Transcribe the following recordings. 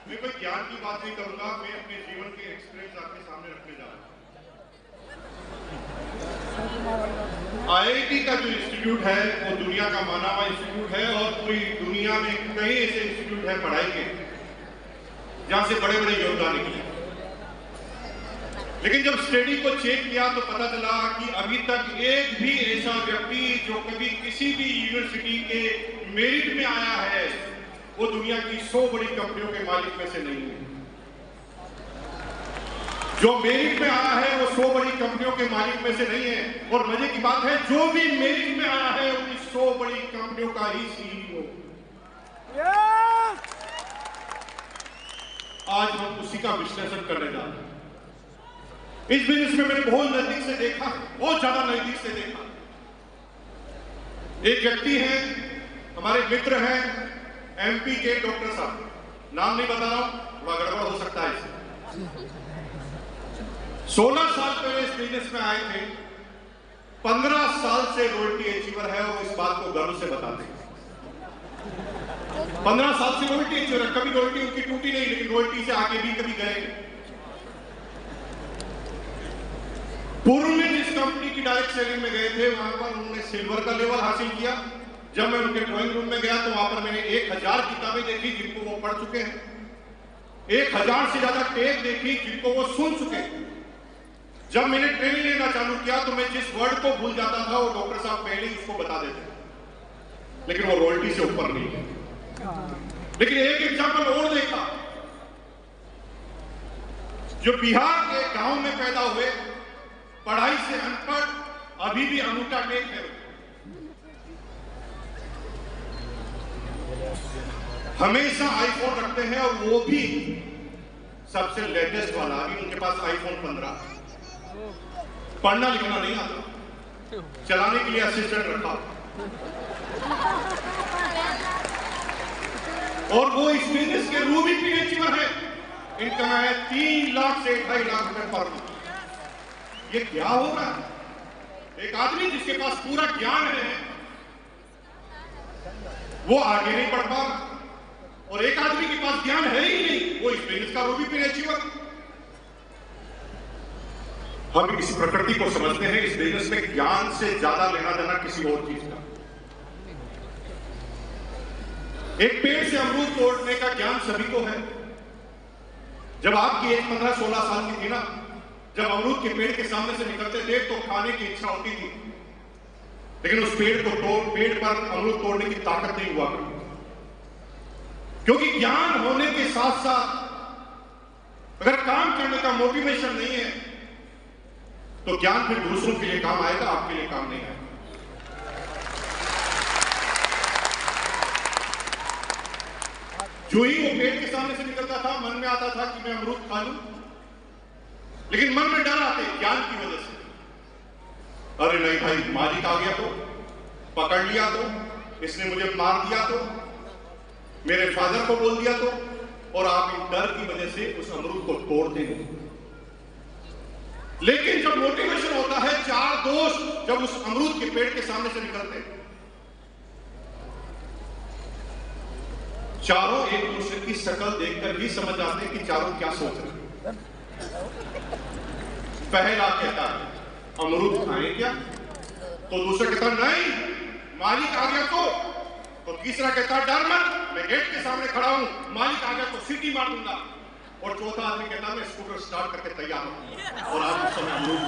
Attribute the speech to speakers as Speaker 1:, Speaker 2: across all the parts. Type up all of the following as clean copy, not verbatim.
Speaker 1: मैं कोई ज्ञान की बात नहीं करूंगा, मैं अपने जीवन के एक्सपीरियंस आपके सामने रखने जा रहा हूं। आईआईटी का जो इंस्टीट्यूट है वो दुनिया का माना हुआ इंस्टीट्यूट है और पूरी दुनिया में कई ऐसे इंस्टीट्यूट है पढ़ाई के जहां से बड़े बड़े योगदान निकले। लेकिन जब स्टडी को चेक किया तो पता चला कि अभी तक एक भी ऐसा व्यक्ति जो कभी किसी भी यूनिवर्सिटी के मेरिट में आया है वो दुनिया की 100 बड़ी कंपनियों के मालिक में से नहीं है। जो मेरिट में आया है वो 100 बड़ी कंपनियों के मालिक में से नहीं है। और मजे की बात है, जो भी मेरिट में आया है उन 100 बड़ी कंपनियों का ही सीईओ। आज हम उसी का विश्लेषण करने जा रहे हैं। इस बिजनेस में मैंने बहुत नजदीक से देखा, बहुत ज्यादा नजदीक से देखा। एक व्यक्ति है, हमारे मित्र हैं, एमपी के डॉक्टर साहब, नाम नहीं बता रहा हूं, थोड़ा गड़बड़ हो सकता है इसे। 16 साल पहले इस बिजनेस में आए थे, 15 साल से रॉयल्टी अचीवर है और इस बात को गर्व से बताते हैं। 15 साल से रॉयल्टी अचीवर है, कभी रॉयल्टी उनकी टूटी नहीं, लेकिन रॉयल्टी से आगे भी कभी गए। पूर्व में जिस कंपनी की डायरेक्ट सेलिंग में गए थे वहां पर उन्होंने सिल्वर का लेवल हासिल किया। जब मैं उनके ड्राइंग रूम में गया तो वहां पर मैंने 1000 किताबें देखी जिनको वो पढ़ चुके हैं, 1000 से ज्यादा टेप देखी जिनको वो सुन चुके हैं। जब मैंने ट्रेनिंग लेना चालू किया तो मैं जिस वर्ड को भूल जाता था वो डॉक्टर साहब पहले ही उसको बता देते, लेकिन वो रॉयल्टी से ऊपर नहीं है। लेकिन एक एग्जाम्पल और देखा, जो बिहार के गांव में पैदा हुए, पढ़ाई से अनपढ़, अभी भी अंगूठा टेक है, हमेशा आईफोन रखते हैं और वो भी सबसे लेटेस्ट वाला। अभी उनके पास आईफोन 15। पढ़ना लिखना नहीं आता, चलाने के लिए असिस्टेंट रखा, और वो इस बिजनेस के रूबी पीएचडी है। इनकम है 3 लाख से 2.5 लाख रुपए पर मंथ। ये क्या हो रहा है? एक आदमी जिसके पास पूरा ज्ञान है वो आगे नहीं बढ़ पा रहा, और एक आदमी के पास ज्ञान है ही नहीं, वो इस बिजनेस का रूबी पीएचडी। हम इस प्रकृति को समझते हैं, इस बिजनेस में ज्ञान से ज्यादा लेना देना किसी और चीज का। एक पेड़ से अमरूद तोड़ने का ज्ञान सभी को है। जब आपकी एज 15-16 साल की थी ना, जब अमरूद के पेड़ के सामने से निकलते थे तो खाने की इच्छा होती थी, लेकिन उस पेड़ पर अमरूद तोड़ने की ताकत नहीं हुआ करती, क्योंकि ज्ञान होने के साथ साथ अगर काम करने का मोटिवेशन नहीं है तो ज्ञान फिर दूसरों के लिए काम आएगा, आपके लिए काम नहीं आएगा। जो ही वो पेड़ के सामने से निकलता था, मन में आता था कि मैं अमरूद खा लूं, लेकिन मन में डर आते ज्ञान की वजह से। अरे नहीं भाई, मालिक आ गया तो, पकड़ लिया तो, इसने मुझे मार दिया तो, मेरे फादर को बोल दिया तो, और आप इन डर की वजह से उस अमरूद को तोड़ देंगे। लेकिन जब मोटिवेशन होता है, 4 दोस्त जब उस अमरूद के पेड़ के सामने से निकलते हैं, चारों एक दूसरे की शक्ल देखकर ही समझ आते हैं कि चारों क्या सोच रहे हैं। पहला कहता है अमरूद खाएं क्या, तो दूसरा कहता नहीं मालिक आ गया तो तीसरा कहता डर मत, मैं गेट के सामने खड़ा हूं, मालिक आ गया तो सीटी मार दूंगा, और चौथा आदमी कहता मैं स्कूटर स्टार्ट करके तैयार हूं। और आज समय अमरूद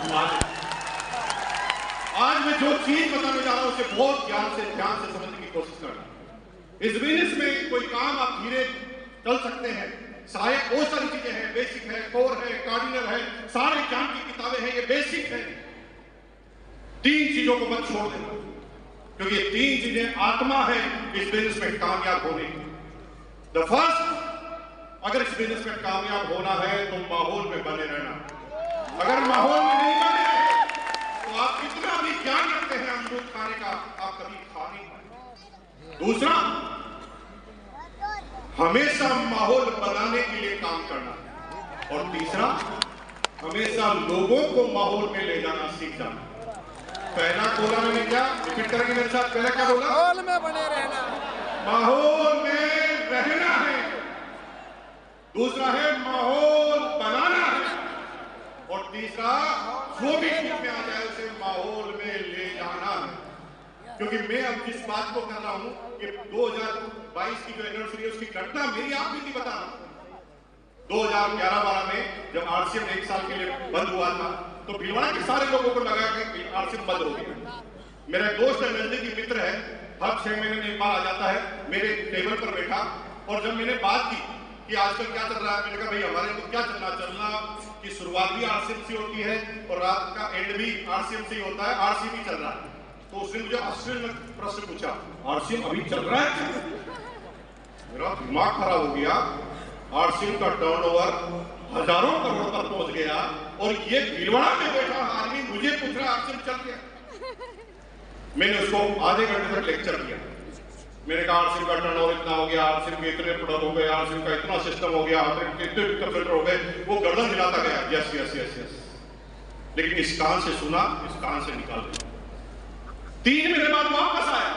Speaker 1: आज मैं जो चीज बताने जा रहा हूं उसे बहुत ध्यान से समझने की कोशिश करना। इस बिजनेस में कोई काम आप धीरे चल सकते हैं, सहायक बहुत सारी चीजें हैं, बेसिक है, कोर है, कार्डिनल है, सारे ज्ञान की किताबें हैं, ये बेसिक है। 3 चीजों को मत छोड़ देना, क्योंकि ये 3 चीजें आत्मा है इस बिजनेस में कामयाब होने की। द फर्स्ट, अगर इस बिजनेस में कामयाब होना है तो माहौल में बने रहना। अगर माहौल में नहीं बने रहे तो आप कितना भी ज्ञान रखते हैं अमरूद खाने का, आप कभी खा नहीं पाएंगे। दूसरा, हमेशा माहौल बनाने के लिए काम करना, और तीसरा, हमेशा लोगों को माहौल में ले जाना सीख जाना। पहला बोला मैंने क्या, रिपीट करेंगे मेरे साथ, पहला क्या बोला? माहौल में बने रहना, माहौल में रहना है। दूसरा है माहौल बनाना है, और तीसरा जो भी ठीक में आ जाए उसे माहौल में ले जाना है। क्योंकि मैं अब जिस बात को कर रहा हूं कि 2022 की जो एनिवर्सरी है उसकी घटना मेरी आप भी बता रहा हूं। 2011-12 में जब आरसीएम एक साल के लिए बंद हुआ था तो भीलवाड़ा के सारे लोगों को लगा कि आरसीएम बंद हो गया। मेरा दोस्त है, नजदीकी मित्र है, हर 6 महीने में एक बार आ जाता है मेरे टेबल पर बैठा, और जब मैंने बात की कि आजकल क्या चल रहा है, मैंने कहा भाई हमारे तो क्या चलना की शुरुआत भी आरसीएम से होती है और रात का एंड भी आरसीएम से ही होता है, आरसीएम चल रहा है। तो उसने मुझे आश्चर्य में प्रश्न पूछा, आरसीएम अभी चल रहा है? मेरा दिमाग खराब हो गया। आरसीएम का टर्नओवर हजारों करोड़ तक पहुंच गया और ये भीलवाड़ा में बैठा आदमी मुझे पूछ रहा आरसीएम चल गया। मैंने उसको आधे घंटे तक लेक्चर दिया। मैंने कहा आरसीएम का टर्नओवर इतना हो गया, आरसीएम के इतने प्रोडक्ट हो गए, आरसीएम का इतना सिस्टम हो गया, इतने कंप्यूटर हो गए। वो गर्दन हिलाता गया, यस यस यस यस, लेकिन इस कान से सुना, इस कान से निकाल दिया। 3 महीने बाद वापस आया,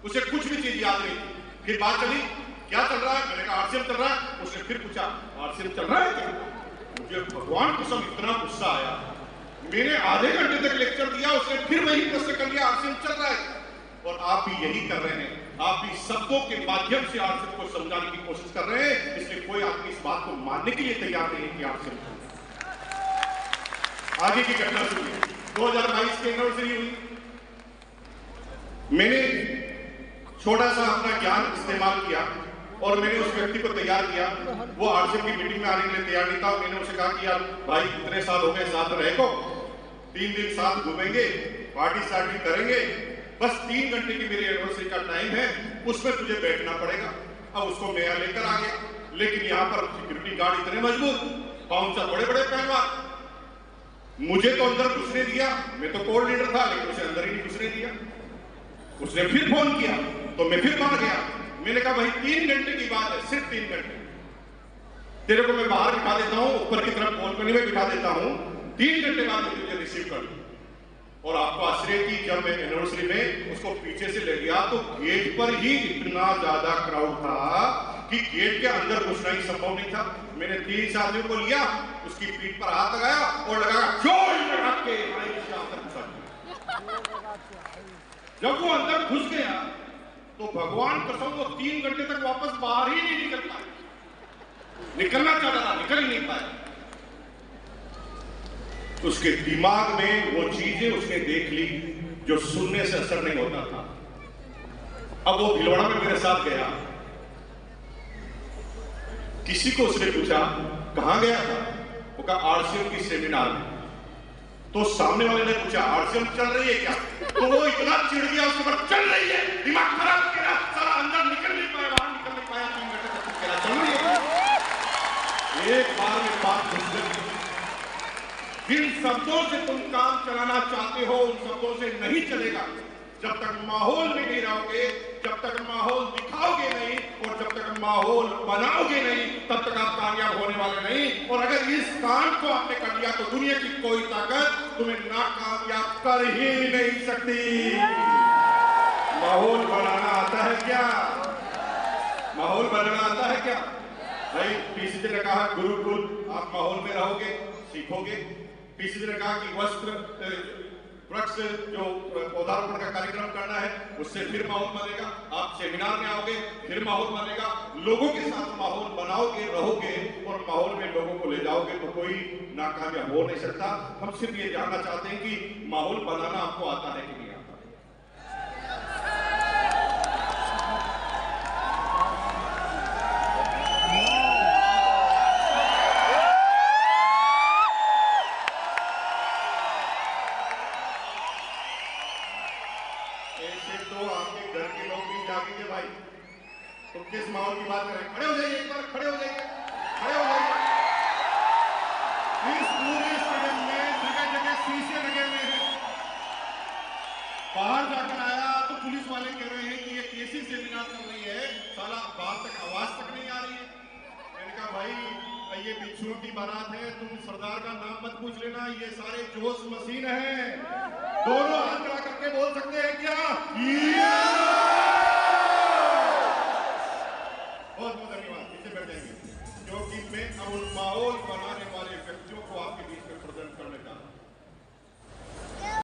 Speaker 1: उसे कुछ भी चीज याद नहीं थी। फिर बात चली, क्या चल रहा है? मैंने कहा आरसीएम चल रहा है। उसने फिर पूछा आरसीएम चल रहा है क्या? मुझे भगवान कसम इतना गुस्सा आया, मैंने आधे घंटे तक लेक्चर दिया, उसने फिर वही प्रश्न कर लिया आरसीएम चल रहा है। और आप भी यही कर रहे हैं, आप भी शब्दों के माध्यम से आरसीएम को समझाने की कोशिश कर रहे हैं, इसलिए कोई आदमी इस बात को मानने के लिए तैयार नहीं है कि आरसीएम चल रहा है। आगे की घटना सुनिए। 2022 की एनिवर्सरी हुई, मैंने छोटा सा अपना ज्ञान इस्तेमाल किया और मैंने उस व्यक्ति को तैयार किया। वो आरसीएम की मीटिंग में आने के लिए तैयार नहीं था। मैंने उसे कहा कि यार भाई इतने साल हो गए साथ रहे को, 3 दिन साथ घूमेंगे, पार्टी सार्टी करेंगे, बस 3 घंटे की मेरी एनिवर्सरी का टाइम है, उसमें तुझे बैठना पड़ेगा। अब उसको मैं लेकर आ गया, लेकिन यहाँ पर सिक्योरिटी गार्ड इतने मजबूत, बाउंसर बड़े बड़े पहलवान, मुझे तो अंदर घुसने दिया। मैं तो कोर लीडर था, लेकिन उसे अंदर ही नहीं घुसने दिया। उसने फिर फोन किया तो मैं फिर बाहर गया। मैंने कहा भाई 3 घंटे की बात है, सिर्फ 3 घंटे, तेरे को मैं बाहर बिठा देता हूं, ऊपर की तरफ बालकनी में बिठा देता हूं, 3 घंटे बाद मैं तुझे रिसीव कर लूं। और आपको आश्चर्य की, जब मैं एनिवर्सरी में उसको पीछे से ले गया तो गेट पर ही इतना ज्यादा क्राउड था कि गेट के अंदर घुसना ही संभव नहीं था। मैंने 3 आदमियों को लिया, उसकी पीठ पर हाथ लगाया और लगाया जब वो अंदर घुस गया तो भगवान कसम वो 3 घंटे तक वापस बाहर ही नहीं निकल पाया। निकलना चाहता था, निकल ही नहीं पाया। उसके दिमाग में वो चीजें उसने देख ली जो सुनने से असर नहीं होता था। अब वो भीलवाड़ा में मेरे साथ गया, किसी को उसने पूछा कहां गया था, वो कहा आरसीएम की सेमिनार में। तो सामने वाले ने पूछा आरसीएम चल रही है क्या? तो वो इतना चिढ़ गया, उसके ऊपर चल रही है, दिमाग खराब किया, सारा अंदर निकल नहीं पाया, बाहर निकल नहीं पाया, 3 घंटे तक चल रही है। एक बार में बात घुस गई। जिन शब्दों से तुम काम चलाना चाहते हो उन शब्दों से नहीं चलेगा। जब तक माहौल में नहीं रहोगे, जब तक माहौल दिखाओगे नहीं और जब तक माहौल बनाओगे नहीं, तब तक आप कामयाब होने वाले नहीं। और अगर इस काम को आपने कर लिया तो दुनिया की कोई ताकत तुम्हें नाकामयाब कर ही नहीं सकती। माहौल बनाना आता है क्या? माहौल बनाना आता है क्या? भाई पीसीजी ने कहा गुरुकुल, आप माहौल में रहोगे, सीखोगे। पीसीजी ने कहा कि वृक्ष जो पौधारोपण का कार्यक्रम करना है उससे फिर माहौल बनेगा। आप सेमिनार में आओगे, फिर माहौल बनेगा। लोगों के साथ माहौल बनाओगे, रहोगे और माहौल में लोगों को ले जाओगे तो कोई नाकामयाब हो नहीं सकता। हम सिर्फ ये जानना चाहते हैं कि माहौल बनाना आपको आता है कि नहीं आता। तो किस माहौल की बात करें? खड़े हो जाइए, एक बार खड़े हो जाइए, खड़े हो जाइए। इस पूरे स्टेडियम में जगह जगह शीशे लगे हुए हैं। बाहर जाकर आया तो पुलिस वाले कह रहे हैं कि ये कैसी सेमिनार चल रही है, साला बाहर तक आवाज तक नहीं आ रही है। मैंने कहा भाई ये बिच्छुओं की बारात है, तुम सरदार का नाम मत पूछ लेना, ये सारे जोश मशीन है। दोनों हाथ खड़ा करके बोल सकते हैं क्या? बहुत बहुत धन्यवाद। नीचे बैठ जाएंगे। जो माहौल बनाने